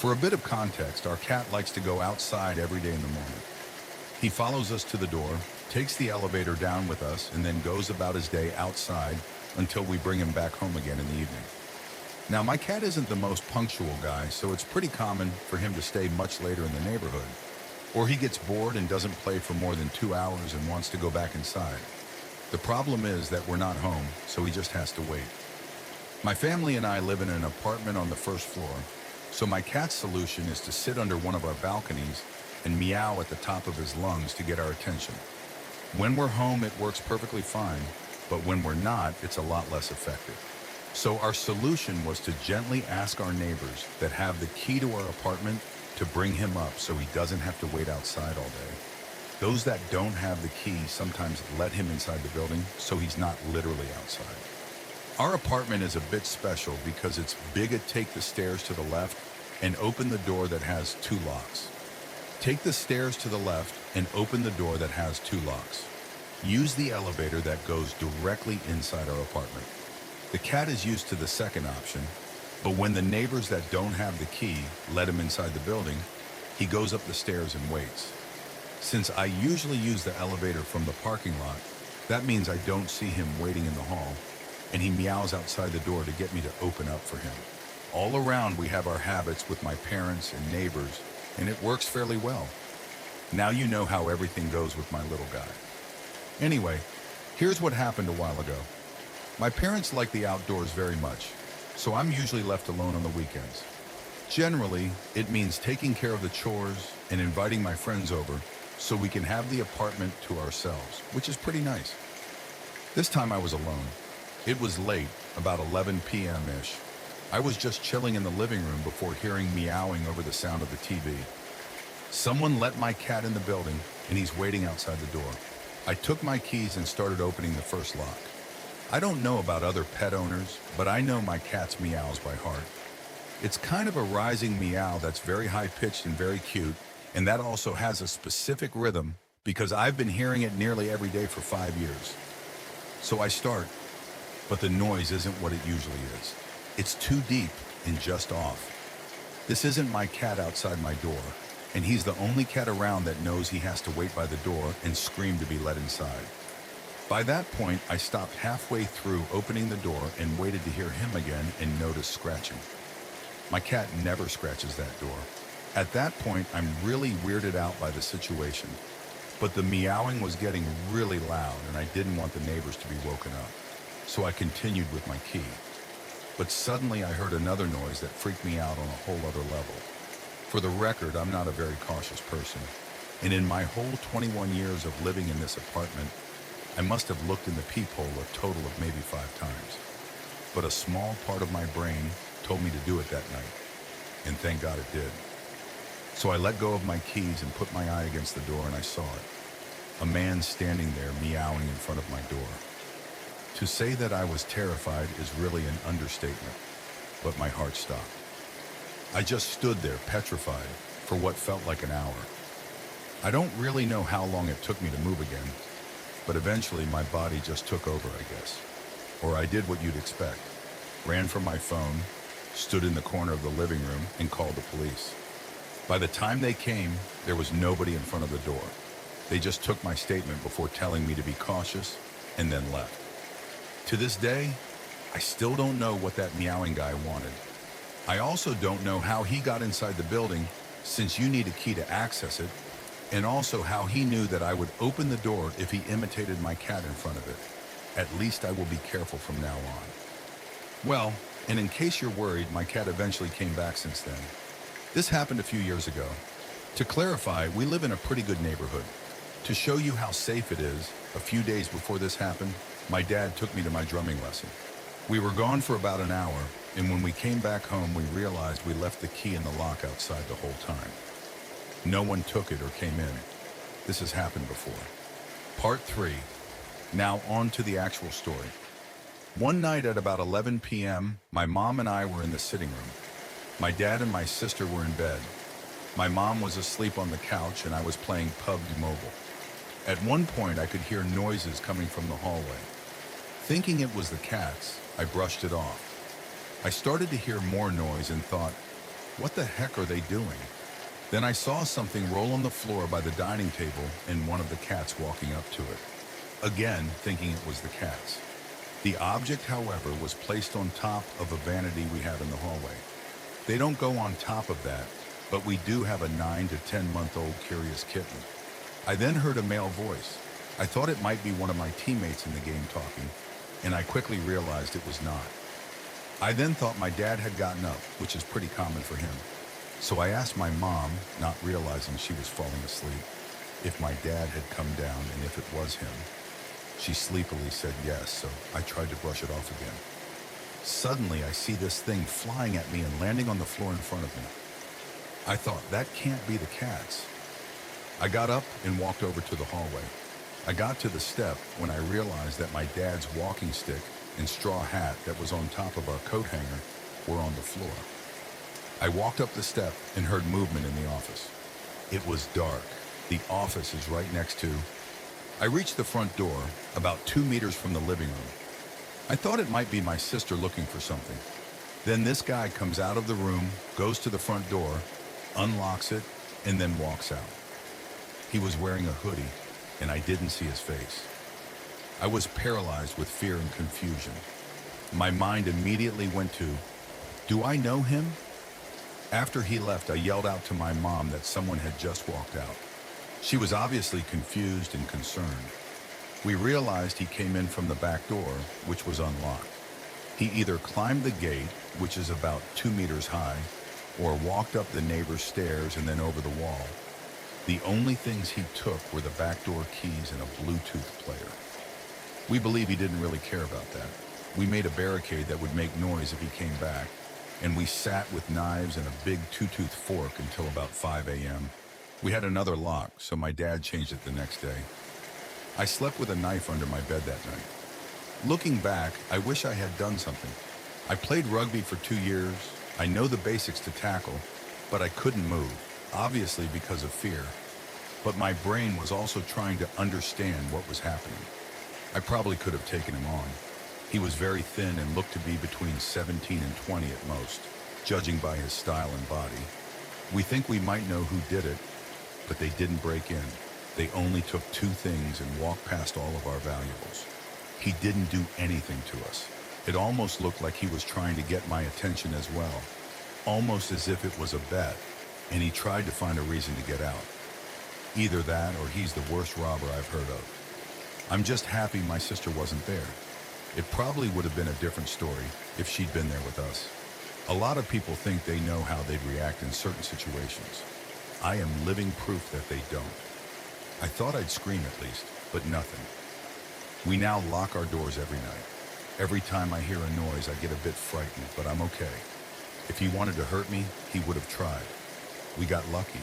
For a bit of context, our cat likes to go outside every day in the morning. He follows us to the door, takes the elevator down with us, and then goes about his day outside until we bring him back home again in the evening. Now, my cat isn't the most punctual guy, so it's pretty common for him to stay much later in the neighborhood. Or he gets bored and doesn't play for more than 2 hours and wants to go back inside. The problem is that we're not home, so he just has to wait. My family and I live in an apartment on the first floor, so my cat's solution is to sit under one of our balconies and meow at the top of his lungs to get our attention. When we're home, it works perfectly fine, but when we're not, it's a lot less effective. So our solution was to gently ask our neighbors that have the key to our apartment to bring him up so he doesn't have to wait outside all day. Those that don't have the key sometimes let him inside the building so he's not literally outside. Our apartment is a bit special because it's big. Take the stairs to the left and open the door that has 2 locks. Take the stairs to the left and open the door that has 2 locks. Use the elevator that goes directly inside our apartment. The cat is used to the second option, but when the neighbors that don't have the key let him inside the building, he goes up the stairs and waits. Since I usually use the elevator from the parking lot, that means I don't see him waiting in the hall, and he meows outside the door to get me to open up for him. All around, we have our habits with my parents and neighbors, and it works fairly well. Now you know how everything goes with my little guy. Anyway, here's what happened a while ago. My parents like the outdoors very much, so I'm usually left alone on the weekends. Generally, it means taking care of the chores and inviting my friends over so we can have the apartment to ourselves, which is pretty nice. This time I was alone. It was late, about 11 p.m.-ish. I was just chilling in the living room before hearing meowing over the sound of the TV. Someone let my cat in the building, and he's waiting outside the door. I took my keys and started opening the first lock. I don't know about other pet owners, but I know my cat's meows by heart. It's kind of a rising meow that's very high-pitched and very cute, and that also has a specific rhythm because I've been hearing it nearly every day for 5 years. So I start, but the noise isn't what it usually is. It's too deep and just off. This isn't my cat outside my door, and he's the only cat around that knows he has to wait by the door and scream to be let inside. By that point, I stopped halfway through opening the door and waited to hear him again and noticed scratching. My cat never scratches that door. At that point, I'm really weirded out by the situation, but the meowing was getting really loud and I didn't want the neighbors to be woken up. So I continued with my key. But suddenly I heard another noise that freaked me out on a whole other level. For the record, I'm not a very cautious person, and in my whole 21 years of living in this apartment, I must have looked in the peephole a total of maybe 5 times. But a small part of my brain told me to do it that night, and thank God it did. So I let go of my keys and put my eye against the door, and I saw it. A man standing there meowing in front of my door. To say that I was terrified is really an understatement, but my heart stopped. I just stood there petrified for what felt like an hour. I don't really know how long it took me to move again, but eventually my body just took over, I guess. Or I did what you'd expect. Ran for my phone, stood in the corner of the living room, and called the police. By the time they came, there was nobody in front of the door. They just took my statement before telling me to be cautious and then left. To this day, I still don't know what that meowing guy wanted. I also don't know how he got inside the building, since you need a key to access it, and also how he knew that I would open the door if he imitated my cat in front of it. At least I will be careful from now on. Well, and in case you're worried, my cat eventually came back since then. This happened a few years ago. To clarify, we live in a pretty good neighborhood. To show you how safe it is, a few days before this happened, my dad took me to my drumming lesson. We were gone for about an hour, and when we came back home, we realized we left the key in the lock outside the whole time. No one took it or came in. This has happened before. Part 3. Now on to the actual story. One night at about 11 p.m., my mom and I were in the sitting room. My dad and my sister were in bed. My mom was asleep on the couch and I was playing PUBG Mobile. At one point, I could hear noises coming from the hallway. Thinking it was the cats, I brushed it off. I started to hear more noise and thought, What the heck are they doing? Then I saw something roll on the floor by the dining table and one of the cats walking up to it. Again, thinking it was the cats. The object, however, was placed on top of a vanity we have in the hallway. They don't go on top of that, but we do have a 9 to 10-month-old curious kitten. I then heard a male voice. I thought it might be one of my teammates in the game talking, and I quickly realized it was not. I then thought my dad had gotten up, which is pretty common for him. So I asked my mom, not realizing she was falling asleep, if my dad had come down and if it was him. She sleepily said yes, so I tried to brush it off again. Suddenly, I see this thing flying at me and landing on the floor in front of me. I thought, that can't be the cats. I got up and walked over to the hallway. I got to the step when I realized that my dad's walking stick and straw hat that was on top of our coat hanger were on the floor. I walked up the step and heard movement in the office. It was dark. The office is right next to... I reached the front door, about 2 meters from the living room. I thought it might be my sister looking for something. Then this guy comes out of the room, goes to the front door, unlocks it, and then walks out. He was wearing a hoodie, and I didn't see his face. I was paralyzed with fear and confusion. My mind immediately went to, do I know him? After he left, I yelled out to my mom that someone had just walked out. She was obviously confused and concerned. We realized he came in from the back door, which was unlocked. He either climbed the gate, which is about 2 meters high, or walked up the neighbor's stairs and then over the wall. The only things he took were the back door keys and a Bluetooth player. We believe he didn't really care about that. We made a barricade that would make noise if he came back, and we sat with knives and a big 2-tooth fork until about 5 a.m. We had another lock, so my dad changed it the next day. I slept with a knife under my bed that night. Looking back, I wish I had done something. I played rugby for 2 years. I know the basics to tackle, but I couldn't move, obviously because of fear. But my brain was also trying to understand what was happening. I probably could have taken him on. He was very thin and looked to be between 17 and 20 at most, judging by his style and body. We think we might know who did it, but they didn't break in. They only took 2 things and walked past all of our valuables. He didn't do anything to us. It almost looked like he was trying to get my attention as well, almost as if it was a bet, and he tried to find a reason to get out. Either that or he's the worst robber I've heard of. I'm just happy my sister wasn't there. It probably would have been a different story if she'd been there with us. A lot of people think they know how they'd react in certain situations. I am living proof that they don't. I thought I'd scream at least, but nothing. We now lock our doors every night. Every time I hear a noise, I get a bit frightened, but I'm okay. If he wanted to hurt me, he would have tried. We got lucky.